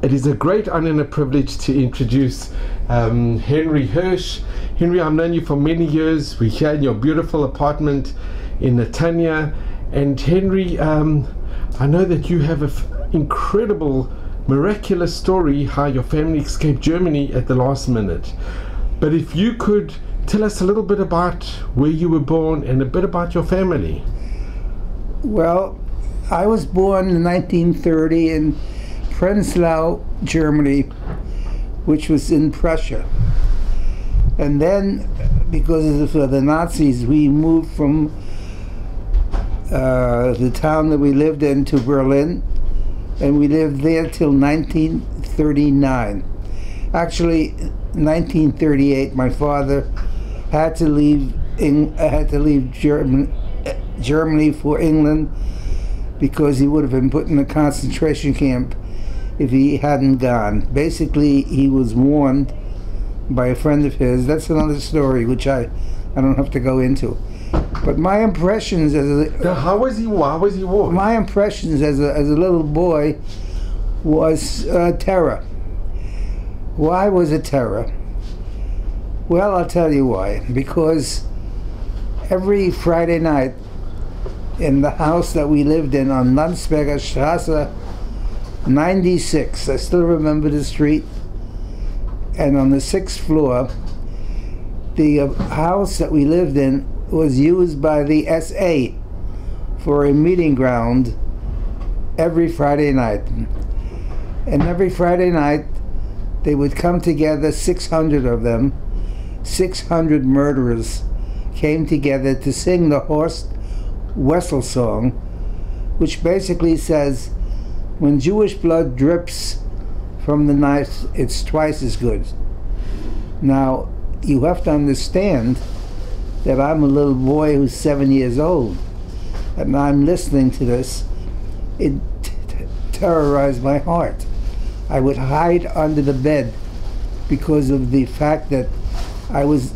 It is a great honor and a privilege to introduce Henry Hirsch. Henry, I've known you for many years. We're here in your beautiful apartment in Netanya. And Henry, I know that you have an incredible, miraculous story how your family escaped Germany at the last minute. But if you could tell us a little bit about where you were born and a bit about your family. Well, I was born in 1930 in Prenzlau, Germany, which was in Prussia. And then, because of the Nazis, we moved from the town that we lived in to Berlin, and we lived there till 1939. Actually, 1938, my father had to leave Germany for England, because he would have been put in a concentration camp if he hadn't gone. Basically, he was warned by a friend of his. That's another story which I don't have to go into. But my impressions as How was he warned? My impressions as a little boy was terror. Why was it terror? Well, I'll tell you why. Because every Friday night, in the house that we lived in on Landsberger Straße 96, I still remember the street, and on the 6th floor, the house that we lived in was used by the SA for a meeting ground every Friday night. And every Friday night, they would come together, 600 of them, 600 murderers came together to sing the Horst Wessel song, which basically says, when Jewish blood drips from the knife, it's twice as good. Now, you have to understand that I'm a little boy who's 7 years old, and I'm listening to this. It terrorized my heart. I would hide under the bed because of the fact that I was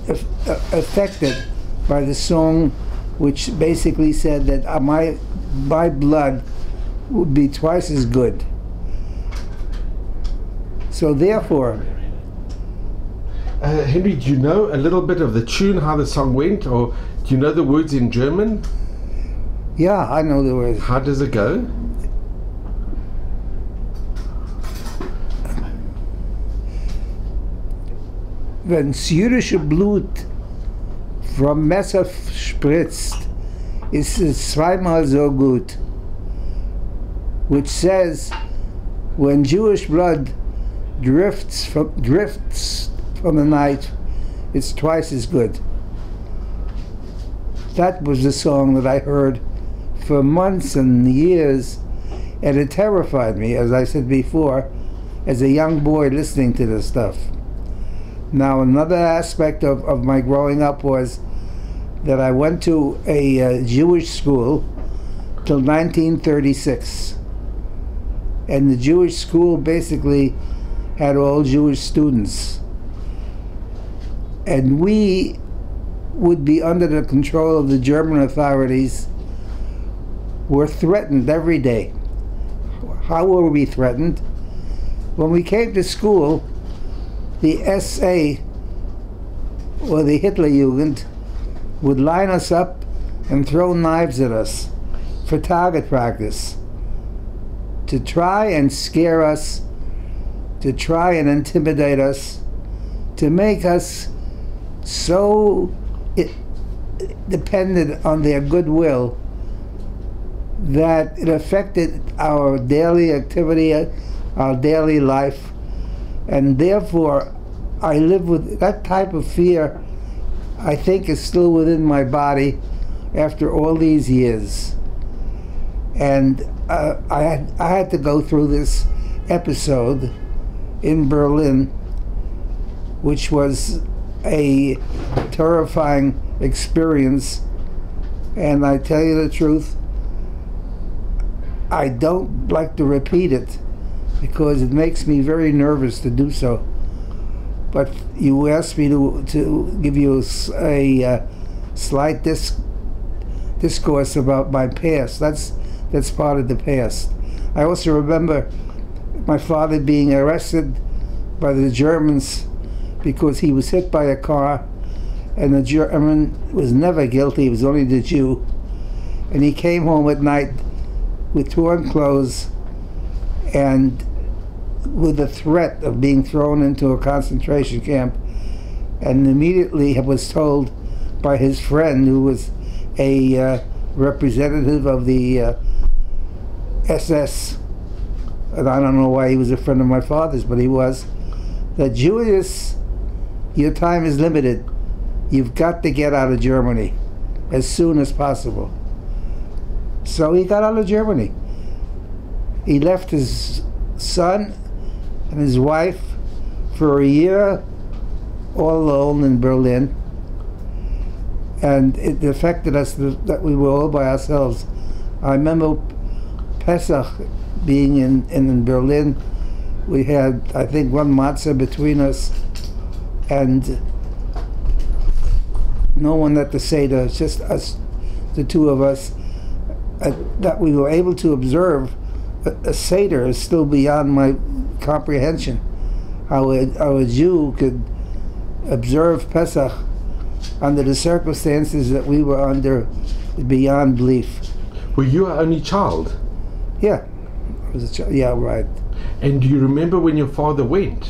affected by the song, which basically said that my blood would be twice as good. So therefore... Henry, do you know a little bit of the tune, how the song went, or do you know the words in German? Yeah, I know the words. How does it go? Wenn's jüdische Blut vom Messer spritzt, ist es zweimal so gut. Which says, when Jewish blood drifts from the knife, it's twice as good. That was the song that I heard for months and years, and it terrified me, as I said before, as a young boy listening to this stuff. Now, another aspect of my growing up was that I went to a Jewish school till 1936. And the Jewish school basically had all Jewish students. And we would be under the control of the German authorities, were threatened every day. How were we threatened? When we came to school, the SA, or the Hitlerjugend, would line us up and throw knives at us for target practice, to try and scare us, to try and intimidate us, to make us so dependent on their goodwill that it affected our daily activity, our daily life. And therefore, I live with that type of fear. I think is still within my body after all these years. And I had to go through this episode in Berlin, which was a terrifying experience. And I tell you the truth, I don't like to repeat it, because it makes me very nervous to do so. But you asked me to give you a slight discourse about my past. That's part of the past. I also remember my father being arrested by the Germans because he was hit by a car, and the German was never guilty, it was only the Jew. And he came home at night with torn clothes and with the threat of being thrown into a concentration camp, and immediately was told by his friend, who was a representative of the SS, and I don't know why he was a friend of my father's, but he was, that Julius, your time is limited. You've got to get out of Germany as soon as possible. So he got out of Germany. He left his son and his wife for a year all alone in Berlin, and it affected us that we were all by ourselves. I remember Pesach being in Berlin. We had, I think, one matzah between us, and no one at the Seder, just us, the two of us, that we were able to observe a Seder is still beyond my comprehension. How a Jew could observe Pesach under the circumstances that we were under, beyond belief. Were you our only child? Yeah, I was a child. Yeah, right. And do you remember when your father went?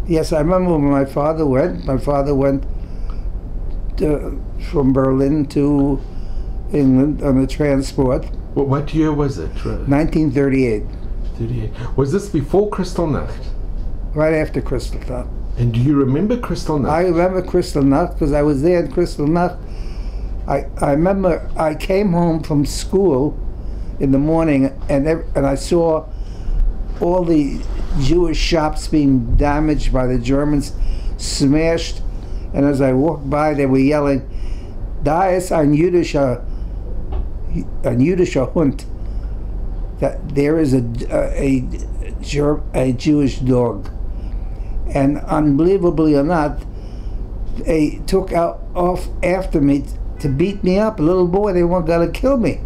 Yes, I remember when my father went. My father went from Berlin to England on a transport. What year was it? 1938. 38. Was this before Kristallnacht? Right after Kristallnacht. And do you remember Kristallnacht? I remember Kristallnacht because I was there in Kristallnacht. I remember I came home from school in the morning, and I saw all the Jewish shops being damaged by the Germans, smashed, and as I walked by they were yelling, "Da ist ein jüdischer Hund," that there is a Jewish dog. And unbelievably or not, they took off after me to beat me up. A little boy, they weren't going to kill me.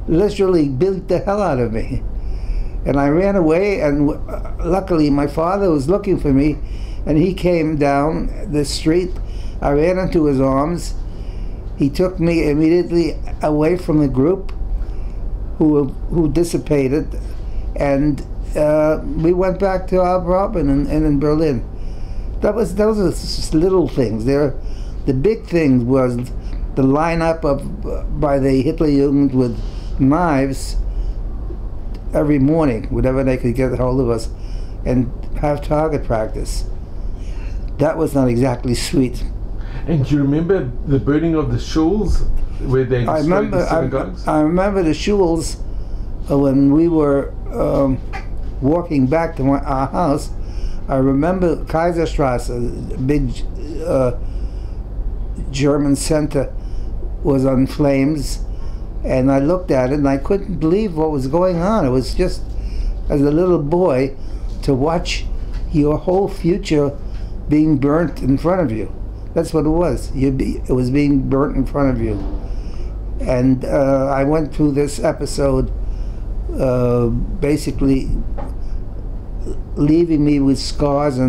Literally beat the hell out of me. And I ran away, and luckily my father was looking for me, and he came down the street. I ran into his arms. He took me immediately away from the group who dissipated, and we went back to our apartment in Berlin. Those are just little things. The big thing was the lineup by the Hitlerjugend with knives every morning, whenever they could get a hold of us, and have target practice. That was not exactly sweet. And do you remember the burning of the shuls where they destroyed the synagogues? I remember the shuls when we were walking back to our house. I remember Kaiserstrasse, a big German center, was on flames, and I looked at it and I couldn't believe what was going on. It was just, as a little boy, to watch your whole future being burnt in front of you. That's what it was. It was being burnt in front of you. And I went through this episode basically leaving me with scars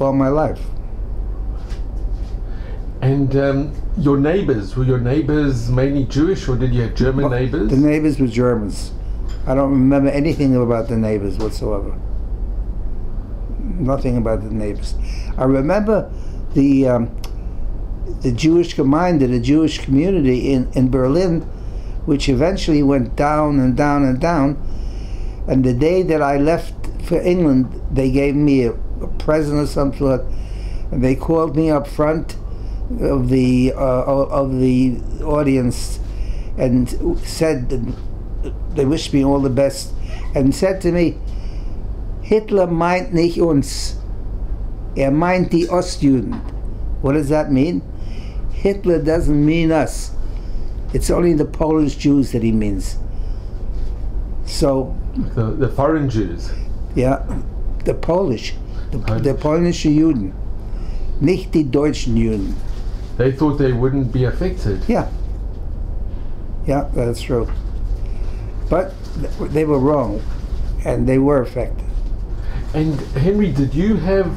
all my life. And were your neighbors mainly Jewish, or did you have German neighbors? The neighbors were Germans. I don't remember anything about the neighbors whatsoever. Nothing about the neighbors. I remember the Jewish Gemeinde, the Jewish community in Berlin, which eventually went down and down and down. And the day that I left for England, they gave me a present of some sort, and they called me up front of the audience and said they wished me all the best, and said to me, "Hitler meint nicht uns, meint die Ostjuden." What does that mean? Hitler doesn't mean us. It's only the Polish Jews that he means. So the foreign Jews. Yeah, the Polish. The polnische Juden, nicht die deutschen Juden. They thought they wouldn't be affected. Yeah, that's true. But they were wrong, and they were affected. And Henry, did you have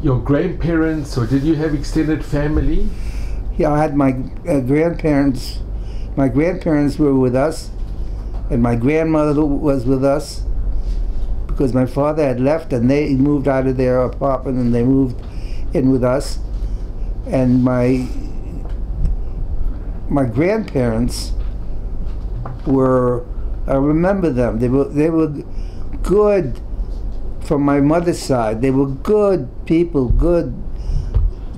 your grandparents or did you have extended family? Yeah, I had my grandparents. My grandparents were with us, and my grandmother was with us because my father had left and they moved out of their apartment and they moved in with us. And my grandparents were, I remember them. They were good from my mother's side. They were good people, good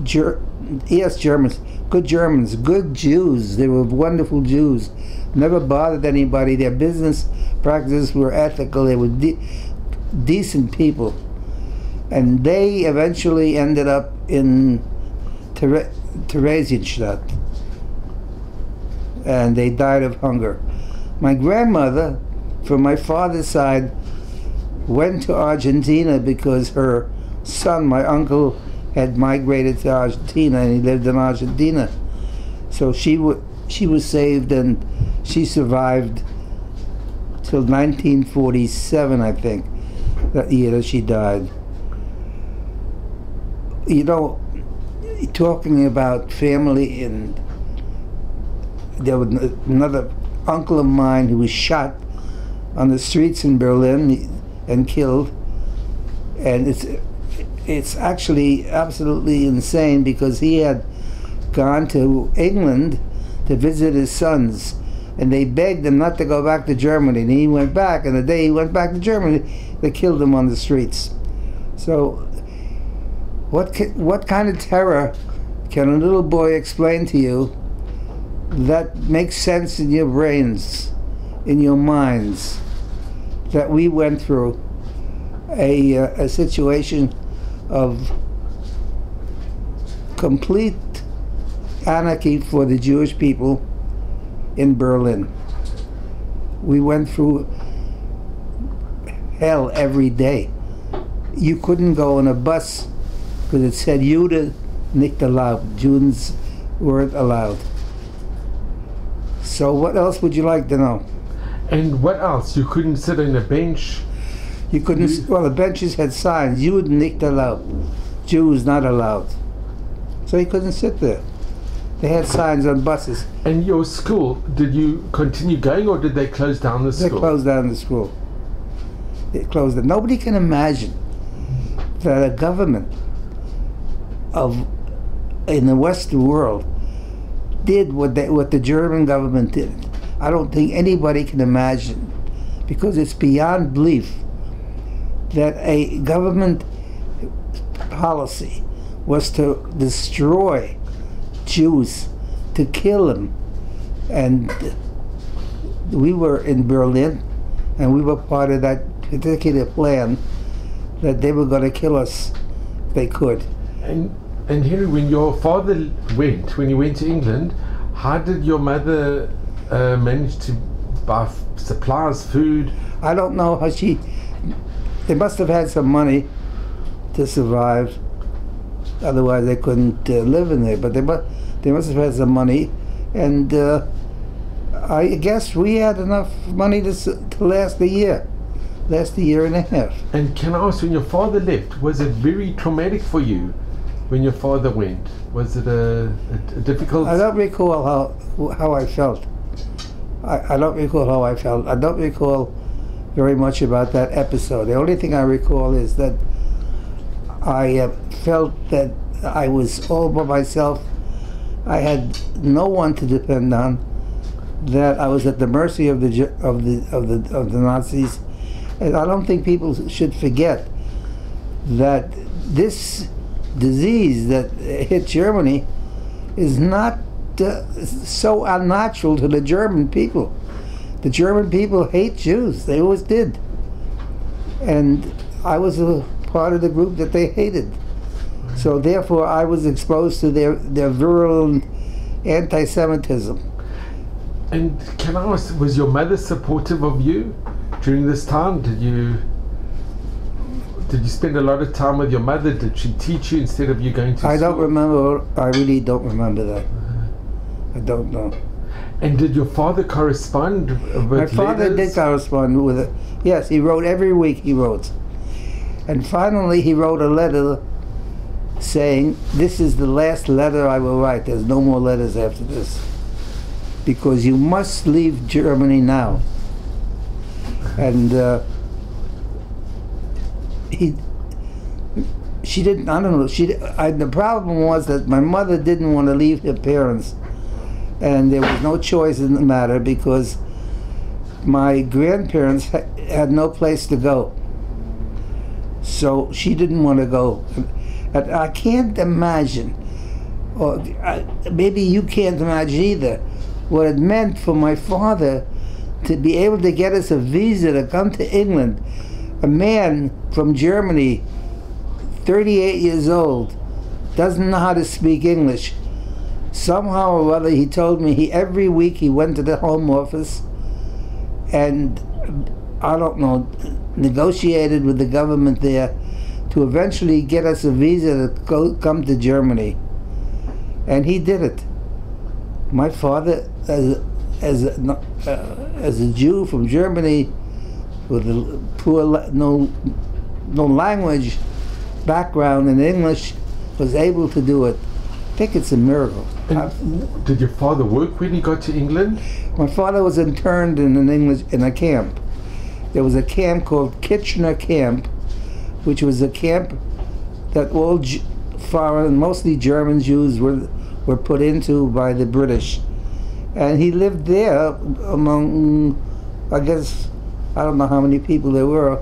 Germans, good Germans, good Jews. They were wonderful Jews. Never bothered anybody. Their business practices were ethical. They were decent people. And they eventually ended up in Theresienstadt. And they died of hunger. My grandmother, from my father's side, went to Argentina because her son, my uncle, had migrated to Argentina and he lived in Argentina. So she was saved and she survived till 1947, I think, that year that she died. You know, talking about family, and there was another uncle of mine who was shot on the streets in Berlin and killed, and it's actually absolutely insane because he had gone to England to visit his sons, and they begged him not to go back to Germany, and he went back, and the day he went back to Germany, they killed him on the streets. So what kind of terror can a little boy explain to you that makes sense in your brains, in your minds, that we went through a situation of complete anarchy for the Jewish people in Berlin. We went through hell every day. You couldn't go on a bus because it said Jude nicht erlaubt. Jews weren't allowed. So what else would you like to know? And what else? You couldn't sit on a bench? You couldn't, well, the benches had signs, Jude nicht erlaubt, Jews not allowed. So you couldn't sit there. They had signs on buses. And your school, did you continue going or did they close down the school? They closed down the school. They closed it. Nobody can imagine that a government in the Western world did what the German government did. I don't think anybody can imagine, because it's beyond belief that a government policy was to destroy Jews, to kill them. And we were in Berlin, and we were part of that particular plan that they were going to kill us if they could. And Henry, when your father when he went to England, how did your mother manage to buy supplies, food? I don't know how they must have had some money to survive, otherwise they couldn't live in there, but they must have had some money, and I guess we had enough money to last a year and a half. And can I ask, when your father left, was it very traumatic for you when your father went? Was it a difficult? I don't recall how I felt. I don't recall how I felt. I don't recall very much about that episode. The only thing I recall is that I felt that I was all by myself. I had no one to depend on. That I was at the mercy of the Nazis, and I don't think people should forget that this disease that hit Germany is not so unnatural to the German people. The German people hate Jews. They always did. And I was a part of the group that they hated. So therefore I was exposed to their virulent anti-Semitism. And can I ask, was your mother supportive of you during this time? Did you spend a lot of time with your mother? Did she teach you instead of you going to school? I don't remember. I really don't remember that. I don't know. And did your father correspond with My father letters? did correspond with it. Yes, he wrote every week. He wrote, And finally he wrote a letter saying, "This is the last letter I will write. There's no more letters after this. Because you must leave Germany now." And she didn't, I don't know, the problem was that my mother didn't want to leave her parents. And there was no choice in the matter because my grandparents had no place to go. So she didn't want to go. And I can't imagine, or maybe you can't imagine either, what it meant for my father to be able to get us a visa to come to England. A man from Germany, 38 years old, doesn't know how to speak English. Somehow or other, he told me every week he went to the Home Office and, I don't know, negotiated with the government there to eventually get us a visa to come to Germany. And he did it. My father, as a Jew from Germany with a poor, no language background in English, was able to do it. I think it's a miracle. And did your father work when he got to England? My father was interned in a camp. There was a camp called Kitchener Camp, which was a camp that all foreign, mostly German Jews were put into by the British. And he lived there among, I guess, I don't know how many people there were,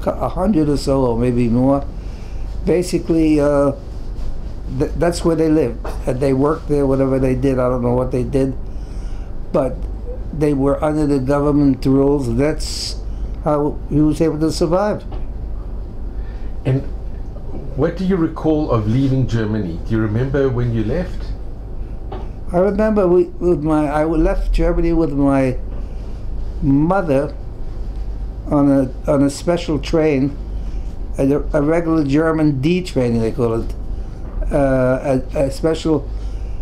100 or so, or maybe more. Basically, that's where they lived. And they worked there, whatever they did, I don't know what they did. But they were under the government rules. That's how he was able to survive. And what do you recall of leaving Germany? Do you remember when you left? I remember I left Germany with my mother on a special train, a regular German D train they call it, a special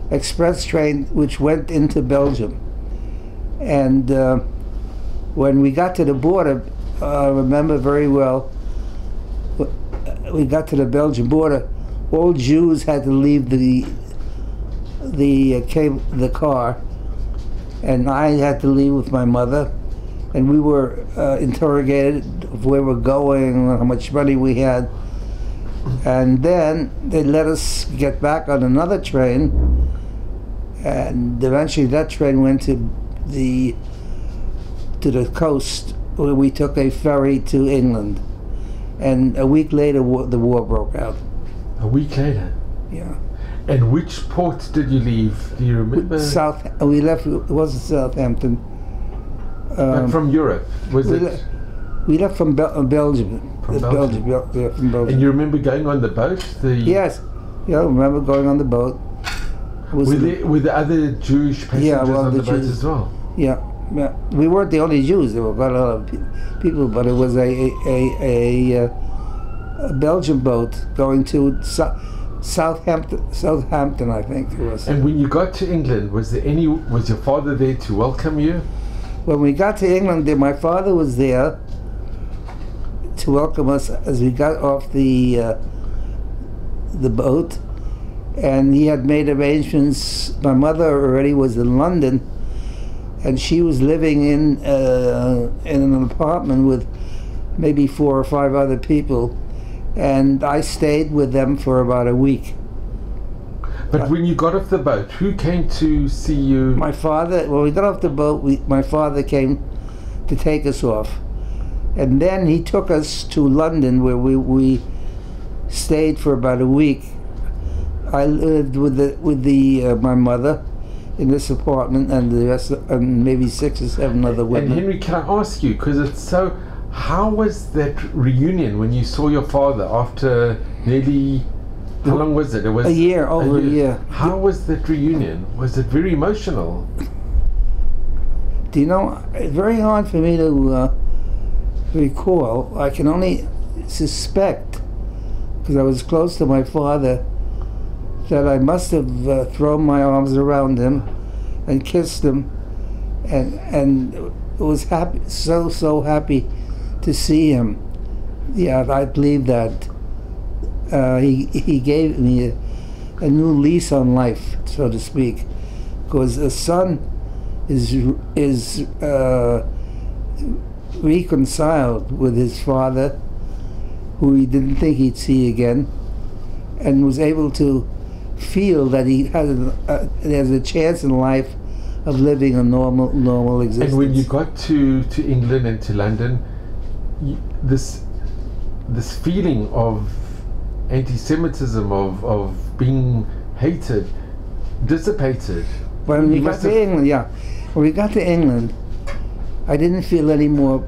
express train which went into Belgium. And when we got to the border, I remember very well, we got to the Belgian border, all Jews had to leave the car, and I had to leave with my mother, and we were interrogated of where we're going, how much money we had, and then they let us get back on another train, and eventually that train went to the coast, where we took a ferry to England. And a week later, the war broke out. A week later? Yeah. And which port did you leave? Do you remember? We left, it wasn't Southampton. From Europe, was it? We left from Belgium. From Belgium? Yeah, from Belgium. And you remember going on the boat? Yes. Yeah, I remember going on the boat. Were the other Jewish passengers on the boat as well? Yeah. Yeah. We weren't the only Jews. There were quite a lot of people, but it was a Belgian boat going to Southampton, I think it was. And when you got to England, was your father there to welcome you? When we got to England, my father was there to welcome us as we got off the boat, and he had made arrangements. My mother already was in London, and she was living in an apartment with maybe 4 or 5 other people, and I stayed with them for about a week. But when you got off the boat, who came to see you? My father. When we got off the boat, my father came to take us off, and then he took us to London, where we stayed for about a week. I lived with my mother in this apartment, and the rest, and maybe 6 or 7 other women. And Henry, can I ask you, because it's so, how was that reunion when you saw your father after nearly, how long was it? It was a year, over a year. How was that reunion? Was it very emotional? Do you know, it's very hard for me to recall. I can only suspect, because I was close to my father, that I must have thrown my arms around him and kissed him, and was happy, so happy to see him. Yeah, I believe that he gave me a new lease on life, so to speak, because a son is reconciled with his father, who he didn't think he'd see again, and was able to feel that he there's a chance in life of living a normal existence. And when you got to England and to London, this feeling of anti-Semitism, of being hated, dissipated. When we got to England, yeah. When we got to England, I didn't feel any more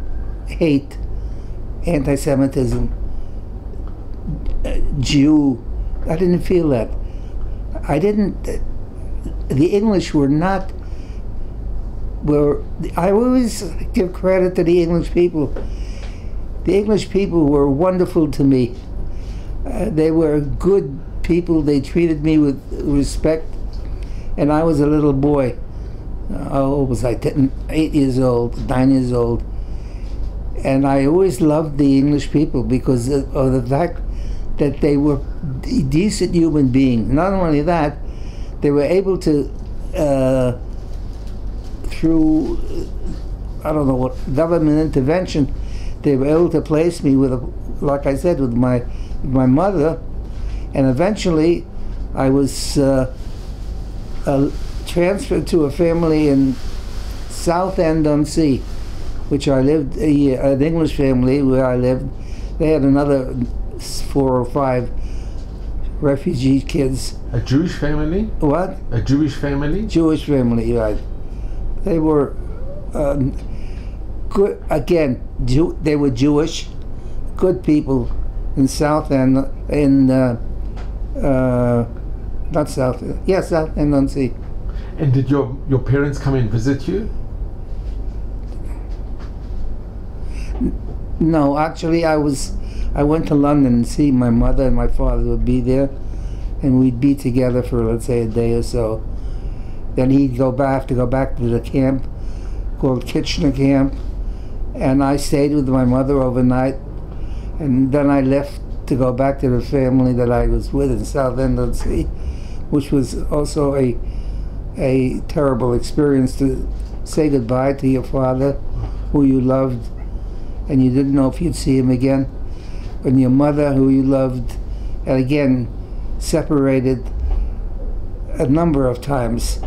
hate, anti-Semitism, Jew. I didn't feel that. The English were not, I always give credit to the English people. The English people were wonderful to me. They were good people. They treated me with respect. And I was a little boy. I was like 8 years old, 9 years old. And I always loved the English people because of the fact that they were decent human beings. Not only that, they were able to, through, I don't know what, government intervention, they were able to place me with, like I said, with my mother. And eventually I was transferred to a family in Southend-on-Sea, which I lived, an English family where I lived. They had another 4 or 5 refugee kids. A Jewish family? What? A Jewish family? Jewish family, right. They were good, again, they were Jewish, good people in Southend, not Southend, yeah, Southend-on-Sea. And did your parents come and visit you? No, actually I went to London and see my mother, and my father would be there, and we'd be together for, let's say, a day or so. Then he'd go back to the camp called Kitchener Camp, and I stayed with my mother overnight, and then I left to go back to the family that I was with in Southend-on-Sea, which was also a terrible experience, to say goodbye to your father, who you loved, and you didn't know if you'd see him again, and your mother, who you loved, and again, separated a number of times.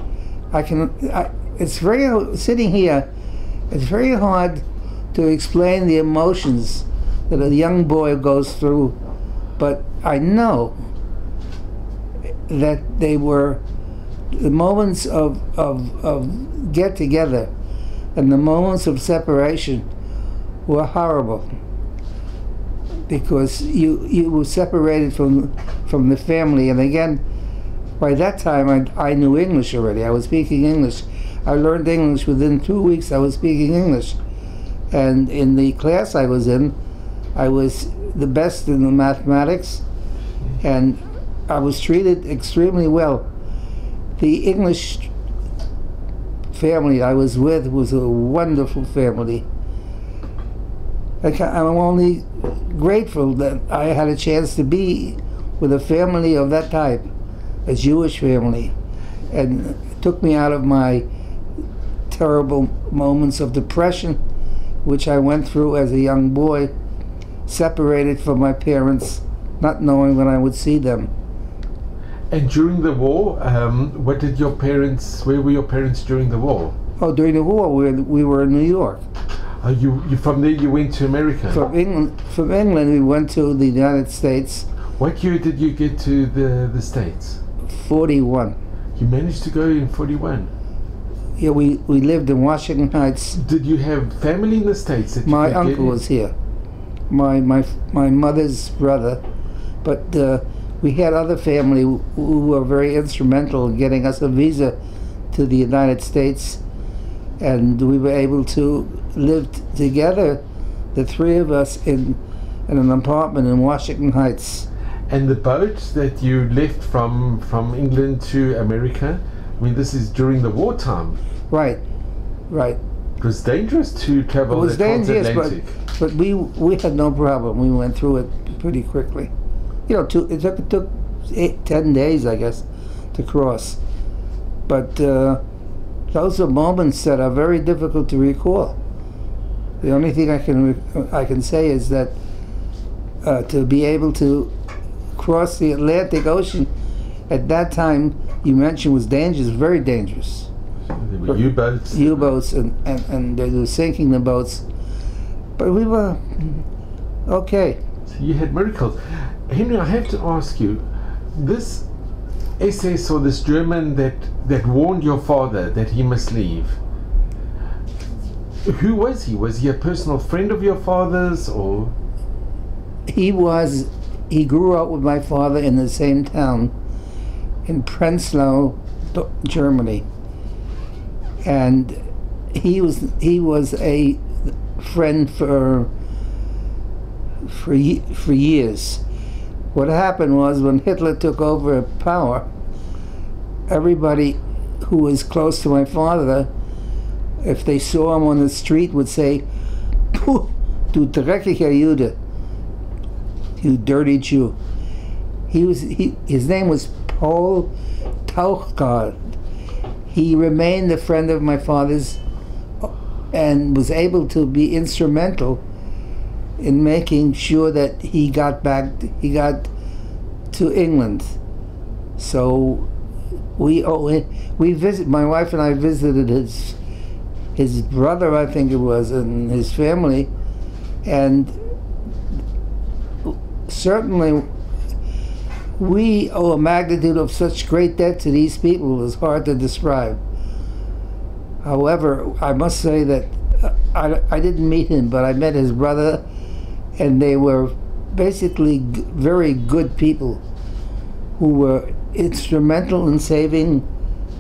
It's very, sitting here, it's very hard to explain the emotions that a young boy goes through, but I know that they were the moments of get together and the moments of separation were horrible, because you were separated from the family. And again, by that time I knew English already. I was speaking English. I learned English within 2 weeks. I was speaking English, and in the class I was in, I was the best in the mathematics, and I was treated extremely well. The English family I was with was a wonderful family. I'm only grateful that I had a chance to be with a family of that type, a Jewish family, and it took me out of my terrible moments of depression, which I went through as a young boy, separated from my parents, not knowing when I would see them. And during the war, where were your parents during the war? Oh, during the war, we were in New York. You from there you went to America? From England we went to the United States. What year did you get to the States? 41. You managed to go in 41? Yeah, we lived in Washington Heights. Did you have family in the States? That my uncle was here. My mother's brother. But we had other family who were very instrumental in getting us a visa to the United States, and we were able to live together, the three of us, in an apartment in Washington Heights. And the boat that you left from England to America, I mean, this is during the wartime. Right, right. It was dangerous to travel the transatlantic. But we had no problem. We went through it pretty quickly. You know, it took 10 days, I guess, to cross. But those are moments that are very difficult to recall. The only thing I can say is that to be able to cross the Atlantic Ocean at that time, you mentioned, was dangerous, very dangerous. There were U-boats. U-boats, and they were sinking the boats. But we were okay. So you had miracles. Henry, I have to ask you, this SS or this German that warned your father that he must leave, who was he? Was he a personal friend of your father's, or? He grew up with my father in the same town, in Prenzlau, Germany. And he was a friend for years. What happened was, when Hitler took over power, everybody who was close to my father, if they saw him on the street, would say, "Puh, du dreckiger Jude, you dirty Jew." His name was Paul Tauchgard. He remained a friend of my father's and was able to be instrumental in making sure that he got to England. So my wife and I visited his brother, I think it was, and his family, and certainly we owe a magnitude of such great debt to these people. It was hard to describe. However, I must say that I didn't meet him, but I met his brother, and they were basically very good people who were instrumental in saving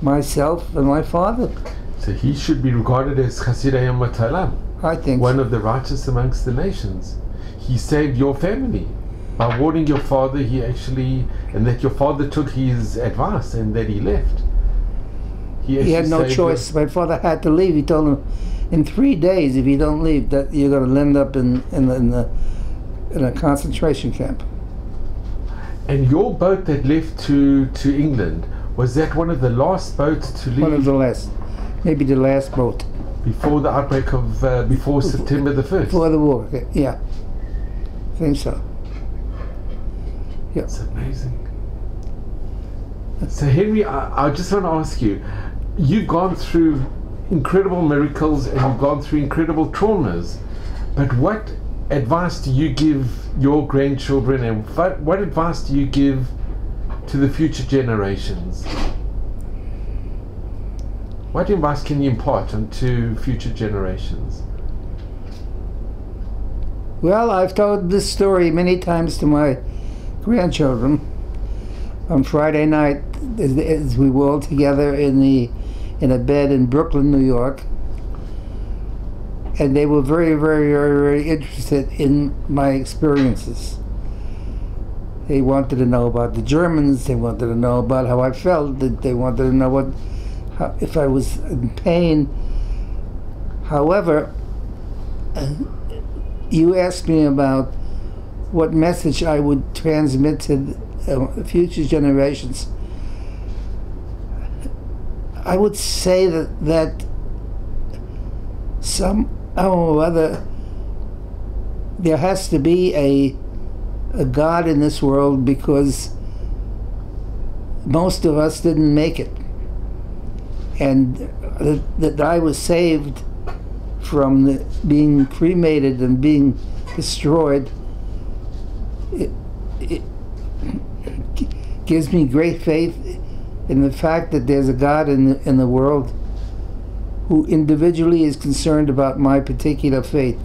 myself and my father. So he should be regarded as Chasidei Matalam, I think one of the righteous amongst the nations. He saved your family by warning your father. And that your father took his advice and that he left. He had no choice. My father had to leave. He told him, in 3 days, if you don't leave, that you're going to end up in a concentration camp. And your boat that left to England, was that one of the last boats to leave? One of the last, maybe the last boat. Before the outbreak of, before September the 1st? Before the war, yeah. I think so. Yeah. It's amazing. So Henry, I just want to ask you, you've gone through incredible miracles and you've gone through incredible traumas, but what advice do you give your grandchildren, and what advice do you give to the future generations? What advice can you impart onto future generations? Well, I've told this story many times to my grandchildren. On Friday night, as we were all together in a bed in Brooklyn, New York, and they were very, very, very, very interested in my experiences. They wanted to know about the Germans. They wanted to know about how I felt. They wanted to know if I was in pain. However, you asked me about what message I would transmit to future generations. I would say that somehow or other there has to be a God in this world, because most of us didn't make it, and that I was saved from being cremated and being destroyed. It gives me great faith in the fact that there's a God in the world who individually is concerned about my particular fate,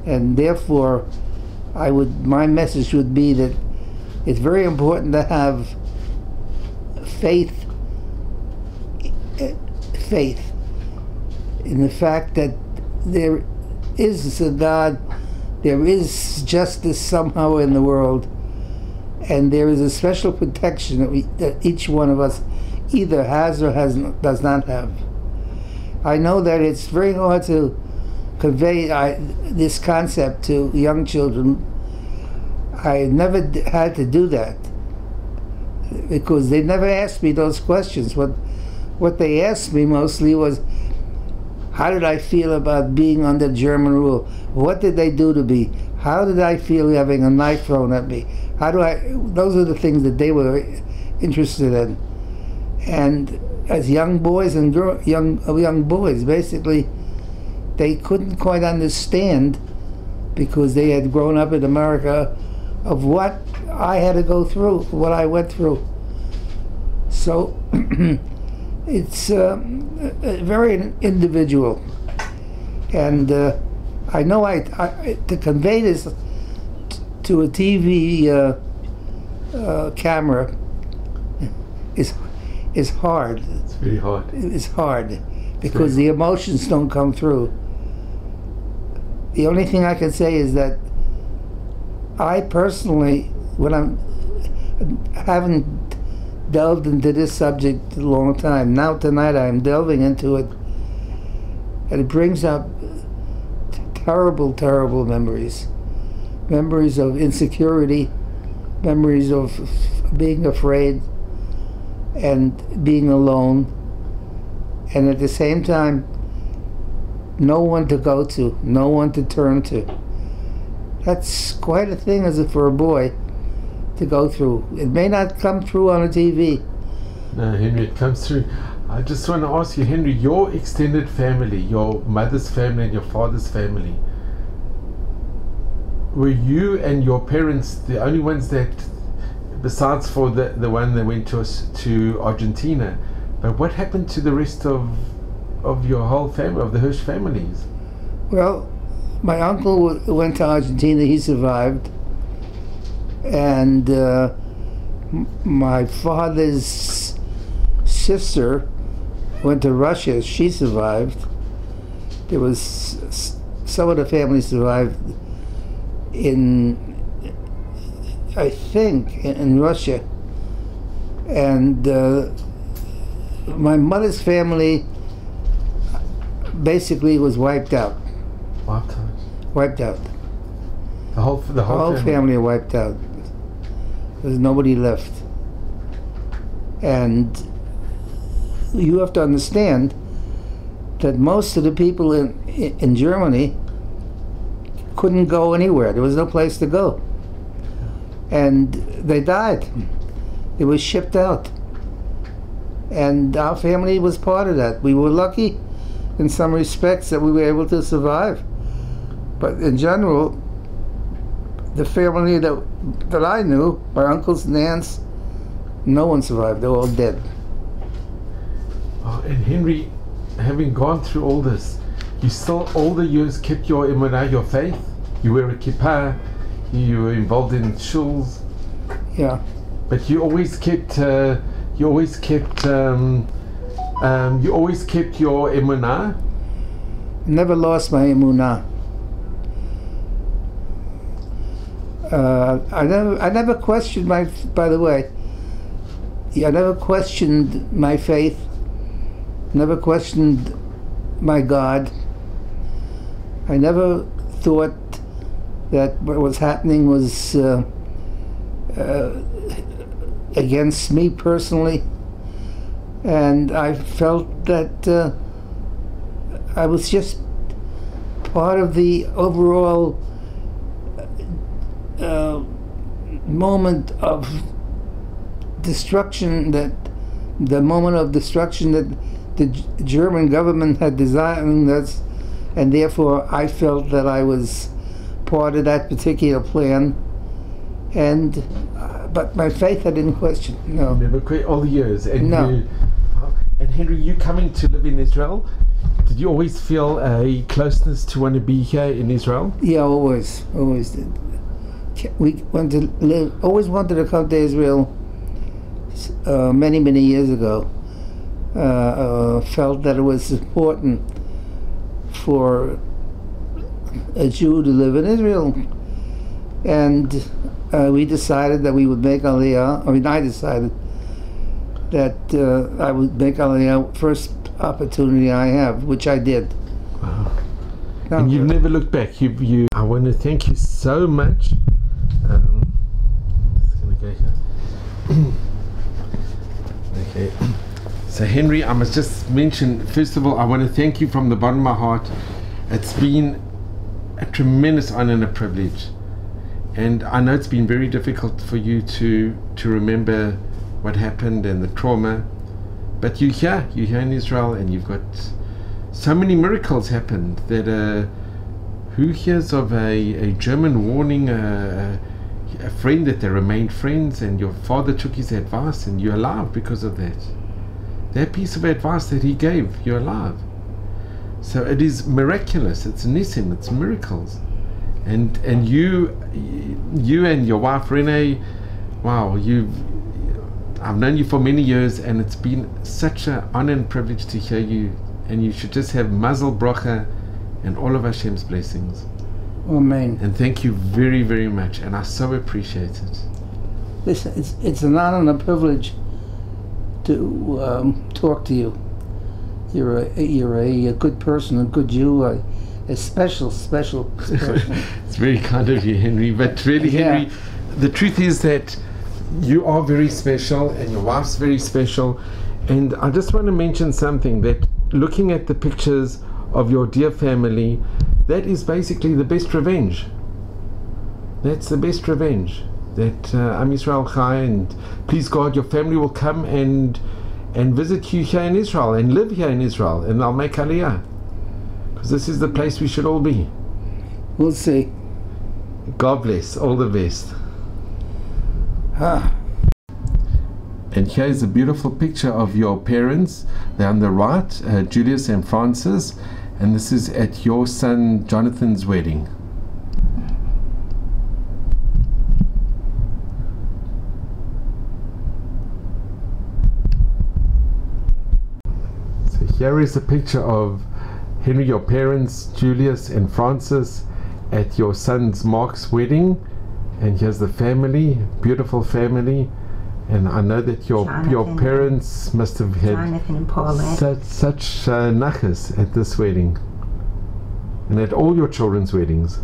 and therefore my message would be that it's very important to have faith in the fact that there is a God, there is justice somehow in the world, and there is a special protection that each one of us either has or does not have. I know that it's very hard to convey this concept to young children, I never had to do that because they never asked me those questions. What they asked me mostly was, how did I feel about being under German rule? What did they do to me? How did I feel having a knife thrown at me? Those are the things that they were interested in. And as young boys and young boys, basically, they couldn't quite understand, because they had grown up in America, of what I had to go through, what I went through. So it's very individual. And I know to convey this to a TV camera is hard. It's very hard. It's hard because the emotions don't come through. The only thing I can say is that I personally, when I haven't delved into this subject a long time, now tonight I'm delving into it, and it brings up terrible, terrible memories. Memories of insecurity, memories of being afraid and being alone, and at the same time no one to go to, no one to turn to. That's quite a thing for a boy to go through. It may not come through on a TV. No, Henry, it comes through. I just want to ask you, Henry, your extended family, your mother's family and your father's family, were you and your parents the only ones that, besides for the one that went to Argentina, but what happened to the rest of your whole family, of the Hirsch families? Well, my uncle went to Argentina, he survived, and my father's sister went to Russia, she survived. There was, some of the family survived I think, in Russia. And my mother's family basically was wiped out. Wiped out. The whole family wiped out. There's nobody left. And you have to understand that most of the people in Germany couldn't go anywhere. There was no place to go. And they died. They were shipped out. And our family was part of that. We were lucky in some respects that we were able to survive. But in general, the family that I knew, my uncles and aunts, no one survived. They're all dead. Oh, and Henry, having gone through all this, you still all the years kept your emunah, your faith. You wear a kippah. You were involved in shuls. Yeah. But you always kept. You always kept your emunah. Never lost my emunah. I never questioned my. By the way, I never questioned my faith. Never questioned my God. I never thought that what was happening was against me personally, and I felt that I was just part of the overall moment of destruction, the moment of destruction that the German government had designed us, and therefore I felt that I was part of that particular plan. And but my faith I didn't question. No. Never quit all the years. And no. And Henry, you coming to live in Israel, did you always feel a closeness to want to be here in Israel? Yeah, always did. We always wanted to come to Israel many years ago. Felt that it was important for a Jew to live in Israel, and we decided that we would make Aliyah. I mean, I decided that I would make Aliyah first opportunity I have, which I did. Wow. And you've never looked back. I want to thank you so much. Just gonna go here. Okay. So Henry, I must just mention, first of all, I want to thank you from the bottom of my heart. It's been a tremendous honor and a privilege. And I know it's been very difficult for you to remember what happened and the trauma. But you're here in Israel, and you've got so many miracles happened that who hears of a German warning a friend that they remained friends, and your father took his advice and you're alive because of that. That piece of advice that he gave, you're alive. So it is miraculous. It's nisim, it's miracles. And you and your wife Renee, wow, I've known you for many years, and it's been such an honor and privilege to hear you, and you should just have mazel bracha and all of Hashem's blessings. Amen. And thank you very, very much, and I so appreciate it. Listen, it's an honor and a privilege to talk to you. You're a good person, a good Jew, a special person. It's very kind of you, Henry. But really, Yeah. Henry, the truth is that you are very special, and your wife's very special. And I just want to mention something, that looking at the pictures of your dear family, that is basically the best revenge. That's the best revenge. That Am Yisrael Chai, and please God, your family will come and visit you here in Israel and live here in Israel, and they'll make Aliyah. Because this is the place we should all be. We'll see. God bless. All the best. Ah. And here is a beautiful picture of your parents. They're on the right, Julius and Francis, and this is at your son Jonathan's wedding. So here is a picture of Henry, your parents, Julius and Francis, at your son's Mark's wedding. And here's the family, beautiful family. And I know that your parents must have had Jonathan and Paulette. such nachas at this wedding, and at all your children's weddings.